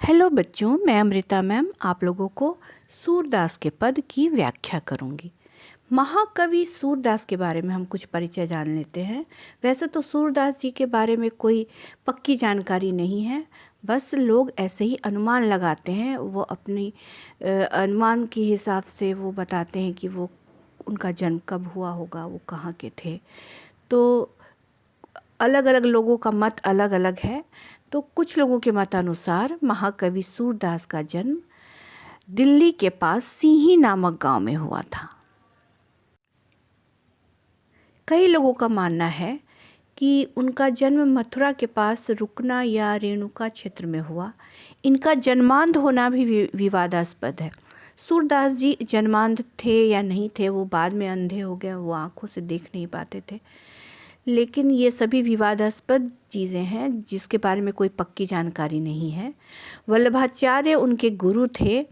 Hello बच्चों, मैं Amrita ma'am आप लोगों को सूरदास के पद की व्याख्या करूंगी। महाकवि सूरदास के बारे में हम कुछ परिचय जान लेते हैं। वैसे तो सूरदास जी के बारे में कोई पक्की जानकारी नहीं है, बस लोग ऐसे ही अनुमान लगाते हैं। वो अपनी अनुमान के हिसाब से वो बताते हैं कि वो उनका जन्म कब हुआ होगा, वो कहाँ के थे। तो अलग अलग लोगों का मत अलग अलग है। तो कुछ लोगों के मत अनुसार महाकवि सूरदास का जन्म दिल्ली के पास सीही नामक गांव में हुआ था। कई लोगों का मानना है कि उनका जन्म मथुरा के पास रुकना या रेणुका क्षेत्र में हुआ। इनका जन्मांध होना भी विवादास्पद है। सूरदास जी जन्मांध थे या नहीं थे, वो बाद में अंधे हो गए, वो आंखों से देख नहीं पाते थे। लेकिन ये सभी विवादास्पद चीज़ें हैं जिसके बारे में कोई पक्की जानकारी नहीं है। वल्लभाचार्य उनके गुरु थे।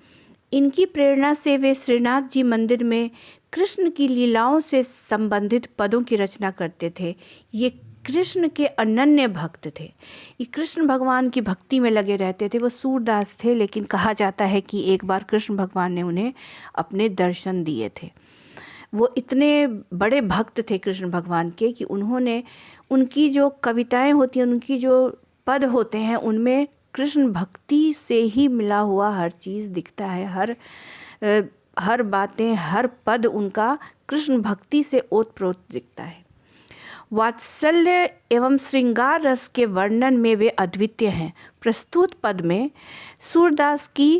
इनकी प्रेरणा से वे श्रीनाथ जी मंदिर में कृष्ण की लीलाओं से संबंधित पदों की रचना करते थे। ये कृष्ण के अनन्य भक्त थे। ये कृष्ण भगवान की भक्ति में लगे रहते थे। वो सूरदास थे, लेकिन कहा जाता है कि एक बार कृष्ण भगवान ने उन्हें अपने दर्शन दिए थे। वो इतने बड़े भक्त थे कृष्ण भगवान के कि उन्होंने उनकी जो कविताएं होती हैं, उनकी जो पद होते हैं, उनमें कृष्ण भक्ति से ही मिला हुआ हर चीज़ दिखता है। हर बातें, हर पद उनका कृष्ण भक्ति से ओतप्रोत दिखता है। वात्सल्य एवं श्रृंगार रस के वर्णन में वे अद्वितीय हैं। प्रस्तुत पद में सूरदास की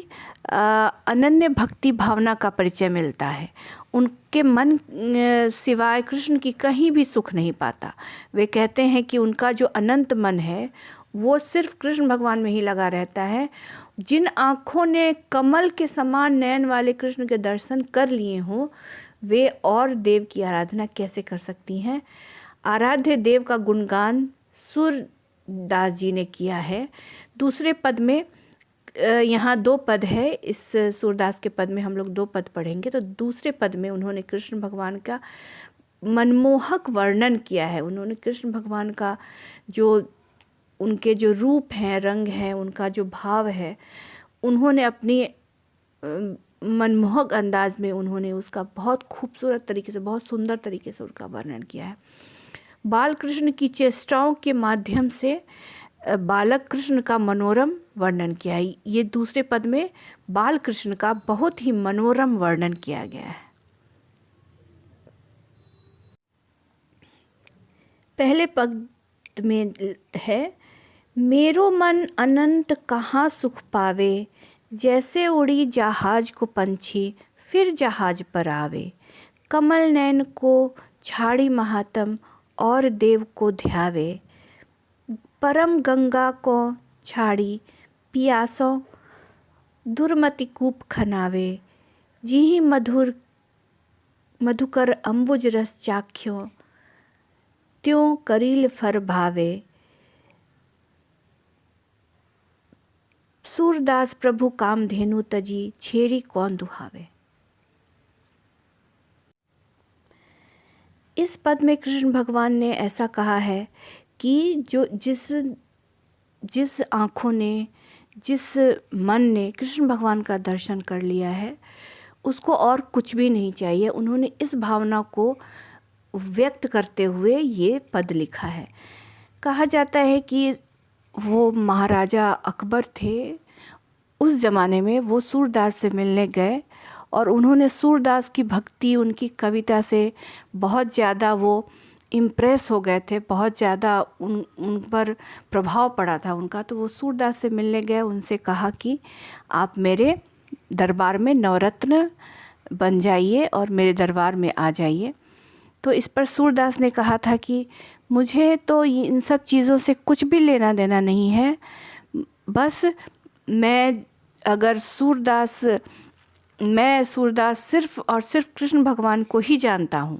अनन्य भक्ति भावना का परिचय मिलता है। उनके मन सिवाय कृष्ण की कहीं भी सुख नहीं पाता। वे कहते हैं कि उनका जो अनंत मन है वो सिर्फ कृष्ण भगवान में ही लगा रहता है। जिन आँखों ने कमल के समान नयन वाले कृष्ण के दर्शन कर लिए हों, वे और देव की आराधना कैसे कर सकती हैं। आराध्य देव का गुणगान सूरदास जी ने किया है। दूसरे पद में यहाँ दो पद है। इस सूरदास के पद में हम लोग दो पद पढ़ेंगे। तो दूसरे पद में उन्होंने कृष्ण भगवान का मनमोहक वर्णन किया है। उन्होंने कृष्ण भगवान का जो उनके जो रूप हैं, रंग हैं, उनका जो भाव है, उन्होंने अपनी मनमोहक अंदाज में उन्होंने उसका बहुत खूबसूरत तरीके से, बहुत सुंदर तरीके से उसका वर्णन किया है। बाल कृष्ण की चेष्टाओं के माध्यम से बालक कृष्ण का मनोरम वर्णन किया है। ये दूसरे पद में बाल कृष्ण का बहुत ही मनोरम वर्णन किया गया है। पहले पद में है, मेरो मन अनंत कहाँ सुख पावे, जैसे उड़ी जहाज को पंछी फिर जहाज पर आवे। कमल नयन को छाड़ी महात्म और देव को ध्यावे। परम गंगा को छाड़ी पियासों दुर्मति कूप खनावे। जी मधुकर अम्बुज रस चाख्यो, त्यों करील फर भावे। सूरदास प्रभु कामधेनु तजी, छेड़ी कौन दुहावे। इस पद में कृष्ण भगवान ने ऐसा कहा है कि जो जिस आँखों ने, जिस मन ने कृष्ण भगवान का दर्शन कर लिया है, उसको और कुछ भी नहीं चाहिए। उन्होंने इस भावना को व्यक्त करते हुए ये पद लिखा है। कहा जाता है कि वो महाराजा अकबर थे, उस ज़माने में वो सूरदास से मिलने गए और उन्होंने सूरदास की भक्ति, उनकी कविता से बहुत ज़्यादा वो इम्प्रेस हो गए थे। बहुत ज़्यादा उन पर प्रभाव पड़ा था उनका। तो वो सूरदास से मिलने गए, उनसे कहा कि आप मेरे दरबार में नवरत्न बन जाइए और मेरे दरबार में आ जाइए। तो इस पर सूरदास ने कहा था कि मुझे तो इन सब चीज़ों से कुछ भी लेना देना नहीं है, बस मैं सूरदास सिर्फ और सिर्फ कृष्ण भगवान को ही जानता हूँ।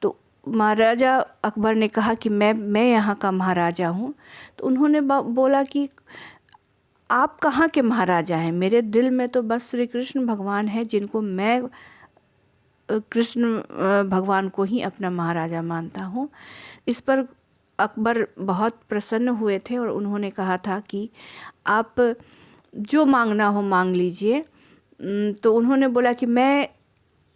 तो महाराजा अकबर ने कहा कि मैं यहाँ का महाराजा हूँ। तो उन्होंने बोला कि आप कहाँ के महाराजा हैं, मेरे दिल में तो बस श्री कृष्ण भगवान है, जिनको मैं कृष्ण भगवान को ही अपना महाराजा मानता हूँ। इस पर अकबर बहुत प्रसन्न हुए थे और उन्होंने कहा था कि आप जो मांगना हो मांग लीजिए। तो उन्होंने बोला कि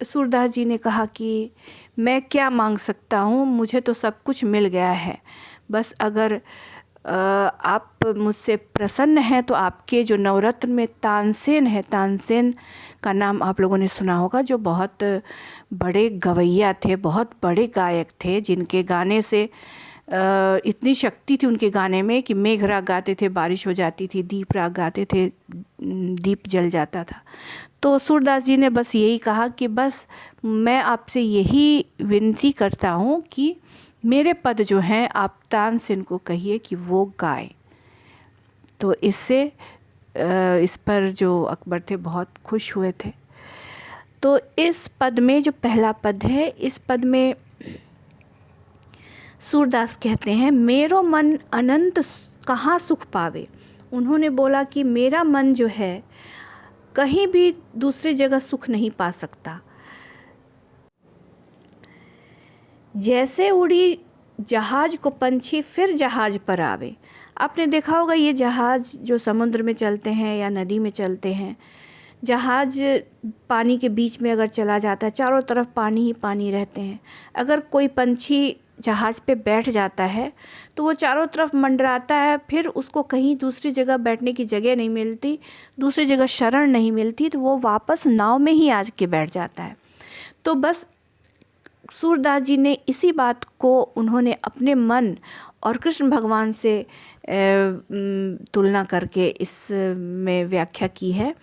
सूरदास जी ने कहा कि मैं क्या मांग सकता हूँ, मुझे तो सब कुछ मिल गया है। बस अगर आप मुझसे प्रसन्न हैं तो आपके जो नवरत्न में तानसेन है, तानसेन का नाम आप लोगों ने सुना होगा, जो बहुत बड़े गवैया थे, बहुत बड़े गायक थे, जिनके गाने से इतनी शक्ति थी उनके गाने में कि मेघ राग गाते थे बारिश हो जाती थी, दीप राग गाते थे दीप जल जाता था। तो सूरदास जी ने बस यही कहा कि बस मैं आपसे यही विनती करता हूँ कि मेरे पद जो हैं आप तानसेन को कहिए कि वो गाए। तो इससे इस पर जो अकबर थे बहुत खुश हुए थे। तो इस पद में जो पहला पद है, इस पद में सूरदास कहते हैं, मेरो मन अनंत कहाँ सुख पावे। उन्होंने बोला कि मेरा मन जो है कहीं भी दूसरी जगह सुख नहीं पा सकता। जैसे उड़ी जहाज को पंछी फिर जहाज पर आवे। आपने देखा होगा ये जहाज जो समुद्र में चलते हैं या नदी में चलते हैं, जहाज पानी के बीच में अगर चला जाता है, चारों तरफ पानी ही पानी रहते हैं। अगर कोई पंछी जहाज़ पे बैठ जाता है तो वो चारों तरफ मंडराता है, फिर उसको कहीं दूसरी जगह बैठने की जगह नहीं मिलती, दूसरी जगह शरण नहीं मिलती, तो वो वापस नाव में ही आ के बैठ जाता है। तो बस सूरदास जी ने इसी बात को उन्होंने अपने मन और कृष्ण भगवान से तुलना करके इस में व्याख्या की है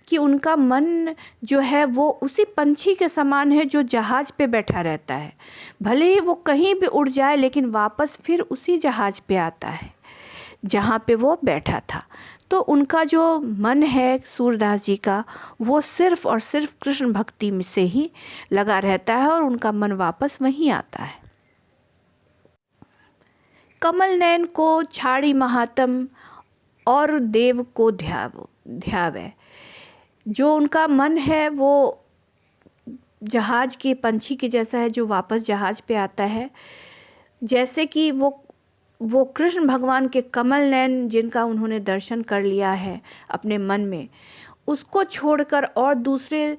कि उनका मन जो है वो उसी पंछी के समान है जो जहाज़ पे बैठा रहता है। भले ही वो कहीं भी उड़ जाए लेकिन वापस फिर उसी जहाज़ पे आता है जहाँ पे वो बैठा था। तो उनका जो मन है सूरदास जी का, वो सिर्फ़ और सिर्फ कृष्ण भक्ति में से ही लगा रहता है और उनका मन वापस वहीं आता है। कमल नयन को छाड़ी महात्म और देव को ध्यावे। जो उनका मन है वो जहाज़ के पंछी के जैसा है जो वापस जहाज़ पे आता है। जैसे कि वो कृष्ण भगवान के कमल नयन जिनका उन्होंने दर्शन कर लिया है अपने मन में, उसको छोड़कर और दूसरे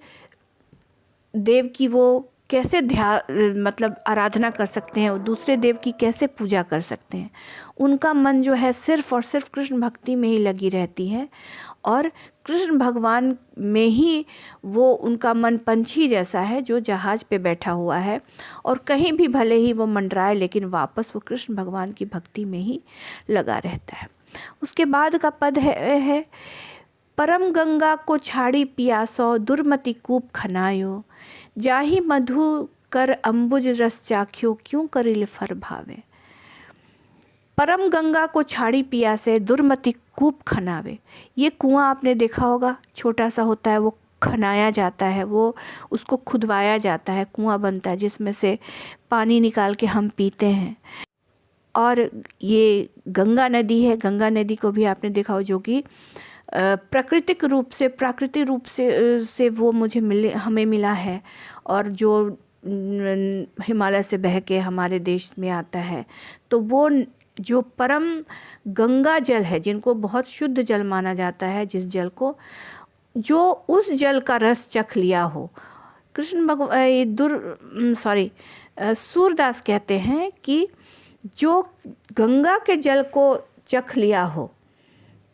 देव की वो कैसे मतलब आराधना कर सकते हैं, दूसरे देव की कैसे पूजा कर सकते हैं। उनका मन जो है सिर्फ़ और सिर्फ कृष्ण भक्ति में ही लगी रहती है और कृष्ण भगवान में ही वो उनका मन पंछी जैसा है जो जहाज़ पे बैठा हुआ है और कहीं भी भले ही वो मंडराए लेकिन वापस वो कृष्ण भगवान की भक्ति में ही लगा रहता है। उसके बाद का पद है परम गंगा को छाड़ी पियासो दुर्मति कूप खनायो। जाहि मधु कर अम्बुज रस चाख्यो क्यों करिल फर भावे। परम गंगा को छाड़ी पियासे दुर्मति कूप खनावे। ये कुआं आपने देखा होगा, छोटा सा होता है, वो खनाया जाता है, वो उसको खुदवाया जाता है, कुआं बनता है जिसमें से पानी निकाल के हम पीते हैं। और ये गंगा नदी है, गंगा नदी को भी आपने देखा हो जो कि प्राकृतिक रूप से वो हमें मिला है और जो हिमालय से बह के हमारे देश में आता है। तो वो जो परम गंगा जल है, जिनको बहुत शुद्ध जल माना जाता है, जिस जल को जो उस जल का रस चख लिया हो, सूरदास कहते हैं कि जो गंगा के जल को चख लिया हो,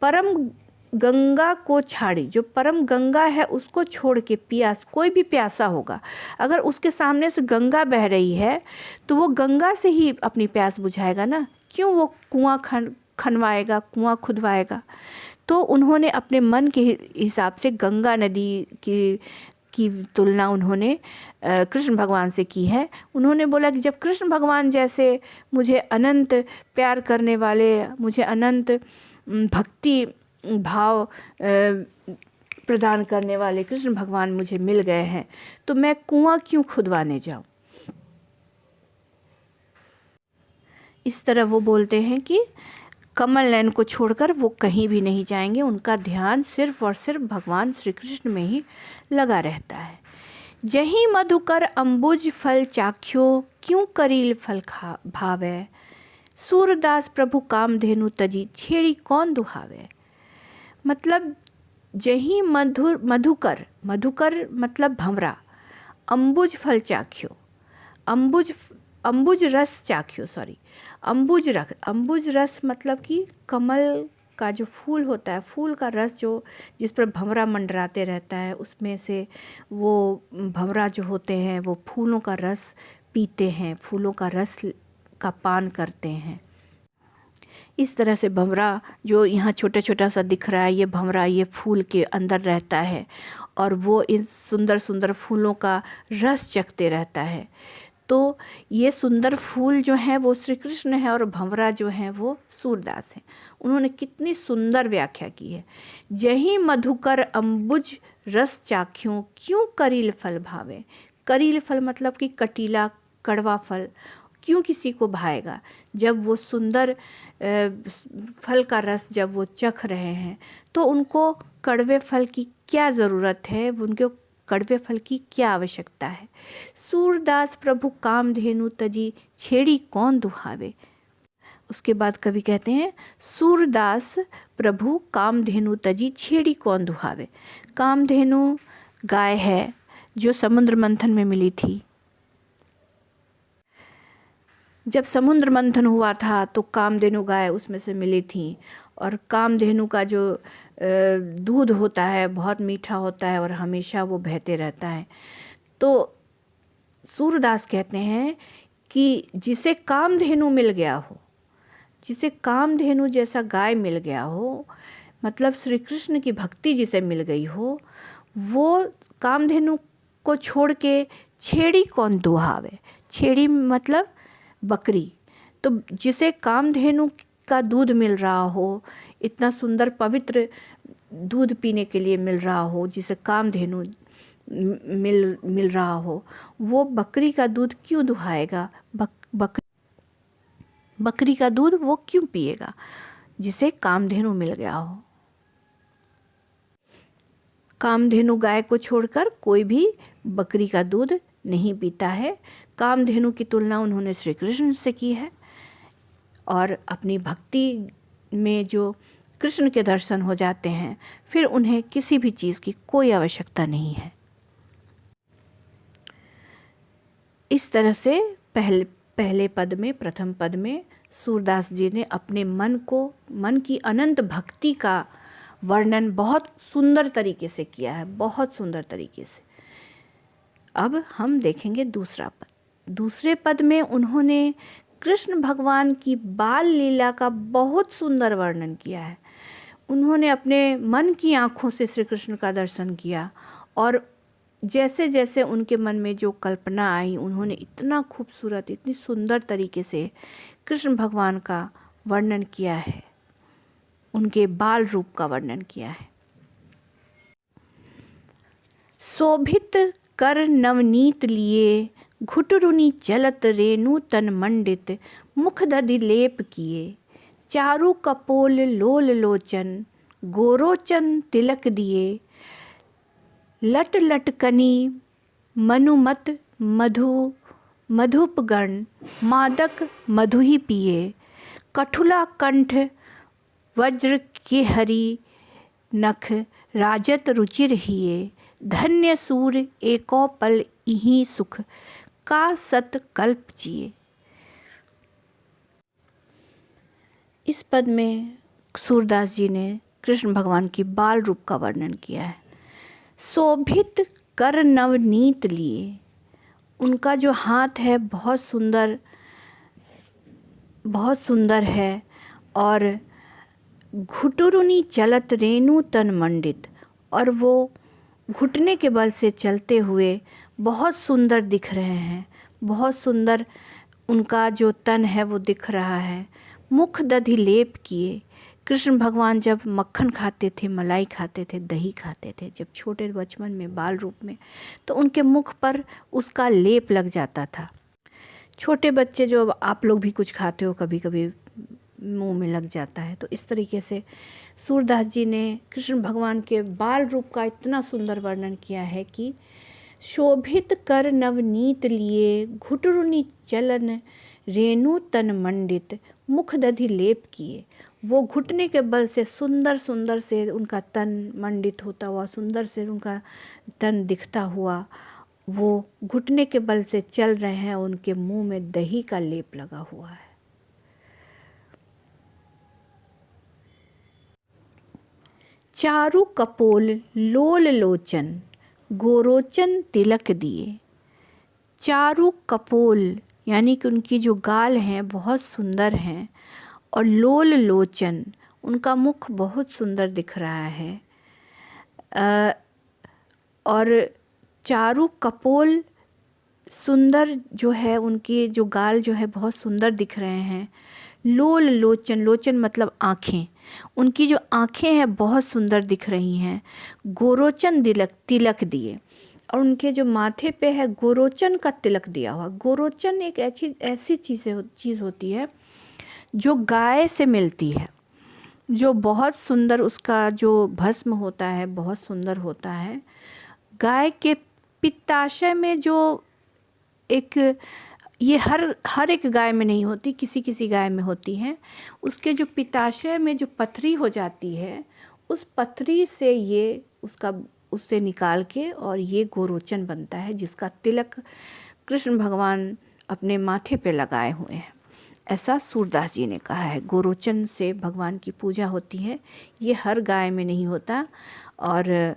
परम गंगा को छाड़ी, जो परम गंगा है उसको छोड़ के प्यास, कोई भी प्यासा होगा अगर उसके सामने से गंगा बह रही है तो वो गंगा से ही अपनी प्यास बुझाएगा ना, क्यों वो कुआं खनवाएगा, कुआं खुदवाएगा। तो उन्होंने अपने मन के हिसाब से गंगा नदी की तुलना उन्होंने कृष्ण भगवान से की है। उन्होंने बोला कि जब कृष्ण भगवान जैसे मुझे अनंत प्यार करने वाले, मुझे अनंत भक्ति भाव प्रदान करने वाले कृष्ण भगवान मुझे मिल गए हैं तो मैं कुआं क्यों खुदवाने जाऊं। इस तरह वो बोलते हैं कि कमल नयन को छोड़कर वो कहीं भी नहीं जाएंगे, उनका ध्यान सिर्फ और सिर्फ भगवान श्री कृष्ण में ही लगा रहता है। जहीं मधुकर अम्बुज फल चाख्यो क्यों करील फल भावे। सूरदास प्रभु कामधेनु तजी छेड़ी कौन दुहावे। मतलब जही मधुकर, मधुकर मतलब भंवरा, अम्बुज फल चाख्यो, अम्बुज रस चाख्यो, सॉरी, अम्बुज रस मतलब कि कमल का जो फूल होता है, फूल का रस जो जिस पर भंवरा मंडराते रहता है, उसमें से वो भंवरा जो होते हैं वो फूलों का रस पीते हैं, फूलों का रस का पान करते हैं। इस तरह से भंवरा जो यहाँ छोटा छोटा सा दिख रहा है, ये भंवरा ये फूल के अंदर रहता है और वो इन सुंदर सुंदर फूलों का रस चखते रहता है। तो ये सुंदर फूल जो हैं वो श्री कृष्ण है और भंवरा जो हैं वो सूरदास हैं। उन्होंने कितनी सुंदर व्याख्या की है। जही मधुकर अम्बुज रस चाख्यों, क्यों करील फल भावे। करील फल मतलब कि कटीला कड़वा फल क्यों किसी को भाएगा। जब वो सुंदर फल का रस जब वो चख रहे हैं तो उनको कड़वे फल की क्या ज़रूरत है, उनके कड़वे फल की क्या आवश्यकता है। सूरदास प्रभु कामधेनु तजी, छेड़ी कौन दुहावे। उसके बाद कवि कहते हैं सूरदास प्रभु कामधेनु तजी, छेड़ी कौन दुहावे। कामधेनु गाय है जो समुद्र मंथन में मिली थी। जब समुद्र मंथन हुआ था तो कामधेनु गाय उसमें से मिली थी और कामधेनु का जो दूध होता है बहुत मीठा होता है और हमेशा वो बहते रहता है। तो सूरदास कहते हैं कि जिसे कामधेनु मिल गया हो, जिसे कामधेनु जैसा गाय मिल गया हो, मतलब श्री कृष्ण की भक्ति जिसे मिल गई हो, वो कामधेनु को छोड़ के छेड़ी कौन दुहावे। छेड़ी मतलब बकरी। तो जिसे कामधेनु का दूध मिल रहा हो, इतना सुंदर पवित्र दूध पीने के लिए मिल रहा हो, जिसे कामधेनु मिल रहा हो, वो बकरी का दूध क्यों दुहाएगा। बकरी का दूध वो क्यों पिएगा जिसे कामधेनु मिल गया हो। कामधेनु गाय को छोड़कर कोई भी बकरी का दूध नहीं पीता है। कामधेनु की तुलना उन्होंने श्री कृष्ण से की है और अपनी भक्ति में जो कृष्ण के दर्शन हो जाते हैं फिर उन्हें किसी भी चीज़ की कोई आवश्यकता नहीं है। इस तरह से पहले पद में, प्रथम पद में सूरदास जी ने अपने मन की अनंत भक्ति का वर्णन बहुत सुंदर तरीके से किया है, बहुत सुंदर तरीके से। अब हम देखेंगे दूसरा पद। दूसरे पद में उन्होंने कृष्ण भगवान की बाल लीला का बहुत सुंदर वर्णन किया है। उन्होंने अपने मन की आँखों से श्री कृष्ण का दर्शन किया और जैसे जैसे उनके मन में जो कल्पना आई, उन्होंने इतना खूबसूरत, इतनी सुंदर तरीके से कृष्ण भगवान का वर्णन किया है, उनके बाल रूप का वर्णन किया है। शोभित कर नवनीत लिए, घुटरुनी चलत रेणु तन मंडित, मुख दधि लेप किए, चारु कपोल लोल लोचन, गोरोचन तिलक दिए, लट लटकनी मनुमत मधुपगण, मादक मधु ही पिए, कठुला कंठ वज्र के हरि, नख राजत रुचिर हिए, धन्य सूर एको पल इही सुख, का सत कल्प जिए। इस पद में सूरदास जी ने कृष्ण भगवान की बाल रूप का वर्णन किया है। शोभित कर नवनीत लिए, उनका जो हाथ है बहुत सुंदर है और घुटुरुनी चलत रेणु तन मंडित, और वो घुटने के बल से चलते हुए बहुत सुंदर दिख रहे हैं, बहुत सुंदर उनका जो तन है वो दिख रहा है। मुख दधि लेप किए, कृष्ण भगवान जब मक्खन खाते थे, मलाई खाते थे, दही खाते थे, जब छोटे बचपन में बाल रूप में, तो उनके मुख पर उसका लेप लग जाता था। छोटे बच्चे जो आप लोग भी कुछ खाते हो कभी कभी मुंह में लग जाता है, तो इस तरीके से सूरदास जी ने कृष्ण भगवान के बाल रूप का इतना सुंदर वर्णन किया है कि शोभित कर नवनीत लिए, घुटरुनी चलन रेणु तन मंडित, मुख दधि लेप किए। वो घुटने के बल से सुंदर सुंदर से उनका तन मंडित होता हुआ, सुंदर से उनका तन दिखता हुआ वो घुटने के बल से चल रहे हैं। उनके मुंह में दही का लेप लगा हुआ है। चारु कपोल लोल लोचन गोरोचन तिलक दिए। चारु कपोल यानी कि उनकी जो गाल हैं बहुत सुंदर हैं, और लोल लोचन उनका मुख बहुत सुंदर दिख रहा है। और चारु कपोल सुंदर जो है, उनकी जो गाल जो है बहुत सुंदर दिख रहे हैं। लोल लोचन, लोचन मतलब आँखें, उनकी जो आँखें हैं बहुत सुंदर दिख रही हैं। गोरोचन तिलक दिए, और उनके जो माथे पे है गोरोचन का तिलक दिया हुआ। गोरोचन एक ऐसी चीज़ होती है जो गाय से मिलती है, जो बहुत सुंदर, उसका जो भस्म होता है बहुत सुंदर होता है। गाय के पित्ताशय में जो एक, ये हर एक गाय में नहीं होती, किसी किसी गाय में होती है। उसके जो पित्ताशय में जो पथरी हो जाती है, उस पथरी से ये उससे निकाल के और ये गोरोचन बनता है, जिसका तिलक कृष्ण भगवान अपने माथे पे लगाए हुए हैं। ऐसा सूरदास जी ने कहा है। गोरोचन से भगवान की पूजा होती है, ये हर गाय में नहीं होता। और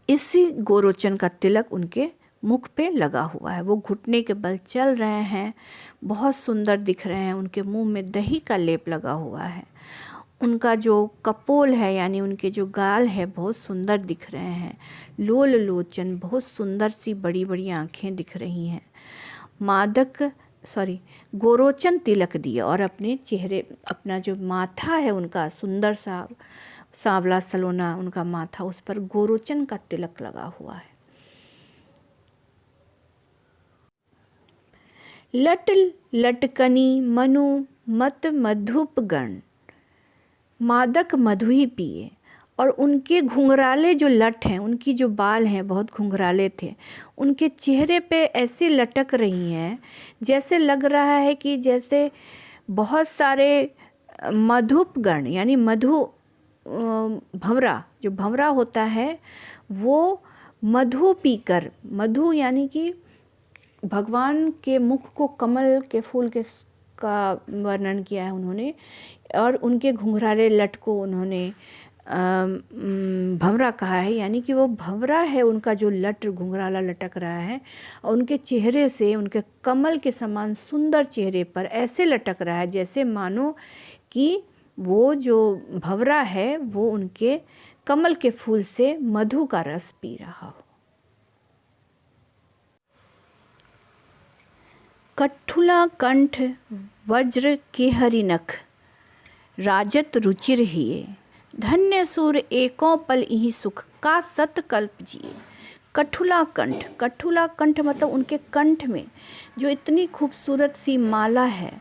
इसी गोरोचन का तिलक उनके मुख पे लगा हुआ है। वो घुटने के बल चल रहे हैं, बहुत सुंदर दिख रहे हैं। उनके मुंह में दही का लेप लगा हुआ है। उनका जो कपोल है यानी उनके जो गाल है बहुत सुंदर दिख रहे हैं। लोल लोचन, बहुत सुंदर सी बड़ी बड़ी आँखें दिख रही हैं। गोरोचन तिलक दिए, और अपने चेहरे, अपना जो माथा है उनका सुंदर सा सांवला सलोना उनका माथा, उस पर गोरोचन का तिलक लगा हुआ है। लट लटकनी मनु मत मधुप गण मादक मधुई पिए। और उनके घुंघराले जो लट हैं, उनकी जो बाल हैं बहुत घुंघराले थे, उनके चेहरे पे ऐसे लटक रही हैं जैसे लग रहा है कि जैसे बहुत सारे मधुप गण यानी भंवरा, जो भंवरा होता है वो मधु पीकर, मधु यानी कि भगवान के मुख को कमल के फूल का वर्णन किया है उन्होंने, और उनके घुंघराले लट को उन्होंने भंवरा कहा है। यानी कि वो भंवरा है, उनका जो लट घुंघराला लटक रहा है, और उनके चेहरे से, उनके कमल के समान सुंदर चेहरे पर ऐसे लटक रहा है जैसे मानो कि वो जो भंवरा है वो उनके कमल के फूल से मधु का रस पी रहा हो। कठुला कंठ वज्र के हरिनख राजत रुचिर हिए। धन्य सूर एको पल इहि सुख का सत कल्प जिए। कठुला कंठ, कठुला कंठ मतलब उनके कंठ में जो इतनी खूबसूरत सी माला है,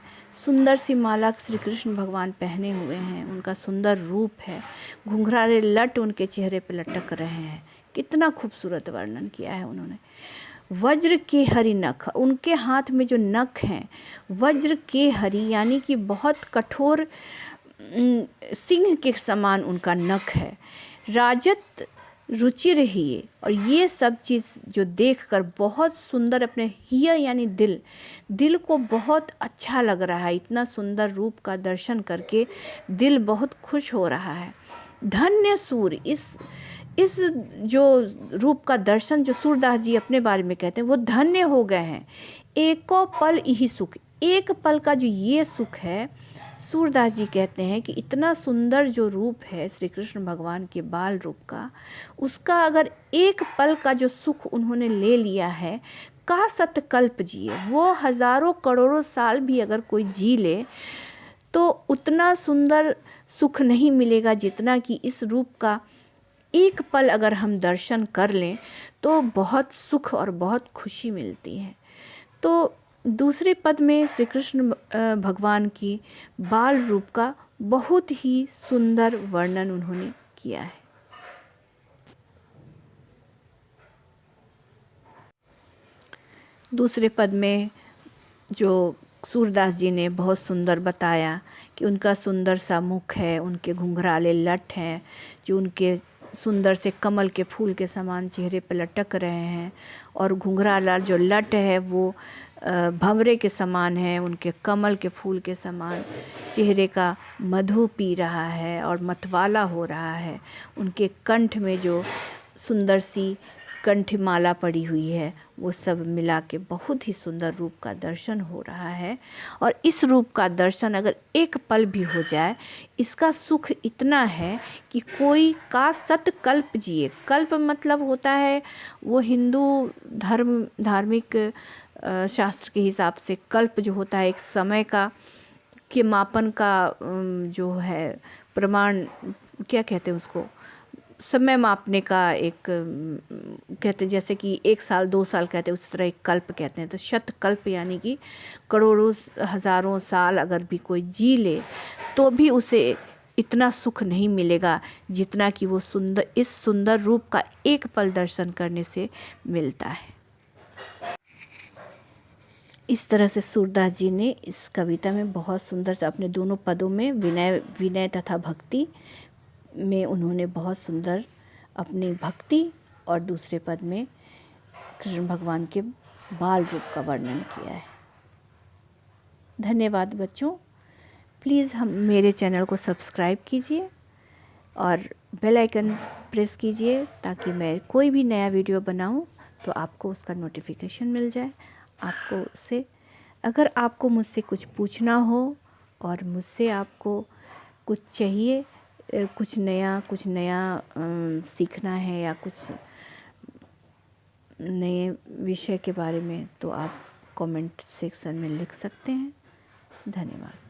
सुंदर सी माला श्री कृष्ण भगवान पहने हुए हैं, उनका सुंदर रूप है, घुंघराले लट उनके चेहरे पर लटक रहे हैं। कितना खूबसूरत वर्णन किया है उन्होंने। वज्र के हरि नख, उनके हाथ में जो नख हैं वज्र के हरि यानी कि बहुत कठोर सिंह के समान उनका नख है। राजत रुचि रही है, और ये सब चीज़ जो देखकर बहुत सुंदर, अपने हिया यानी दिल को बहुत अच्छा लग रहा है। इतना सुंदर रूप का दर्शन करके दिल बहुत खुश हो रहा है। धन्य सूर, इस जो रूप का दर्शन जो सूरदास जी अपने बारे में कहते हैं वो धन्य हो गए हैं। एको पल यही सुख, एक पल का जो ये सुख है, सूरदास जी कहते हैं कि इतना सुंदर जो रूप है श्री कृष्ण भगवान के बाल रूप का, उसका अगर एक पल का जो सुख उन्होंने ले लिया है, का सतकल्प जिए, वो हजारों करोड़ों साल भी अगर कोई जी ले तो उतना सुंदर सुख नहीं मिलेगा जितना कि इस रूप का एक पल अगर हम दर्शन कर लें तो बहुत सुख और बहुत खुशी मिलती है। तो दूसरे पद में श्री कृष्ण भगवान की बाल रूप का बहुत ही सुंदर वर्णन उन्होंने किया है। दूसरे पद में जो सूरदास जी ने बहुत सुंदर बताया कि उनका सुंदर सा मुख है, उनके घुंघराले लट हैं जो उनके सुंदर से कमल के फूल के समान चेहरे पर लटक रहे हैं, और घुंघराला जो लट है वो भंवरे के समान है, उनके कमल के फूल के समान चेहरे का मधु पी रहा है और मतवाला हो रहा है। उनके कंठ में जो सुंदर सी कंठमाला पड़ी हुई है वो सब मिला के बहुत ही सुंदर रूप का दर्शन हो रहा है। और इस रूप का दर्शन अगर एक पल भी हो जाए, इसका सुख इतना है कि कोई का सत कल्प जिए। कल्प मतलब होता है वो हिंदू धार्मिक शास्त्र के हिसाब से कल्प जो होता है एक समय का के मापन का जो है प्रमाण, क्या कहते हैं उसको, समय मापने का एक कहते हैं, जैसे कि 1 साल 2 साल कहते हैं, उस तरह एक कल्प कहते हैं। तो शत कल्प यानी कि करोड़ों हज़ारों साल अगर भी कोई जी ले तो भी उसे इतना सुख नहीं मिलेगा जितना कि वो इस सुंदर रूप का एक पल दर्शन करने से मिलता है। इस तरह से सूरदास जी ने इस कविता में बहुत सुंदर से अपने दोनों पदों में विनय तथा भक्ति में उन्होंने बहुत सुंदर अपनी भक्ति और दूसरे पद में कृष्ण भगवान के बाल रूप का वर्णन किया है। धन्यवाद बच्चों। प्लीज़ मेरे चैनल को सब्सक्राइब कीजिए और बेल आइकन प्रेस कीजिए ताकि मैं कोई भी नया वीडियो बनाऊं तो आपको उसका नोटिफिकेशन मिल जाए। आपको उससे अगर आपको मुझसे कुछ पूछना हो और मुझसे आपको कुछ चाहिए, कुछ नया सीखना है या कुछ नए विषय के बारे में, तो आप कमेंट सेक्शन में लिख सकते हैं। धन्यवाद।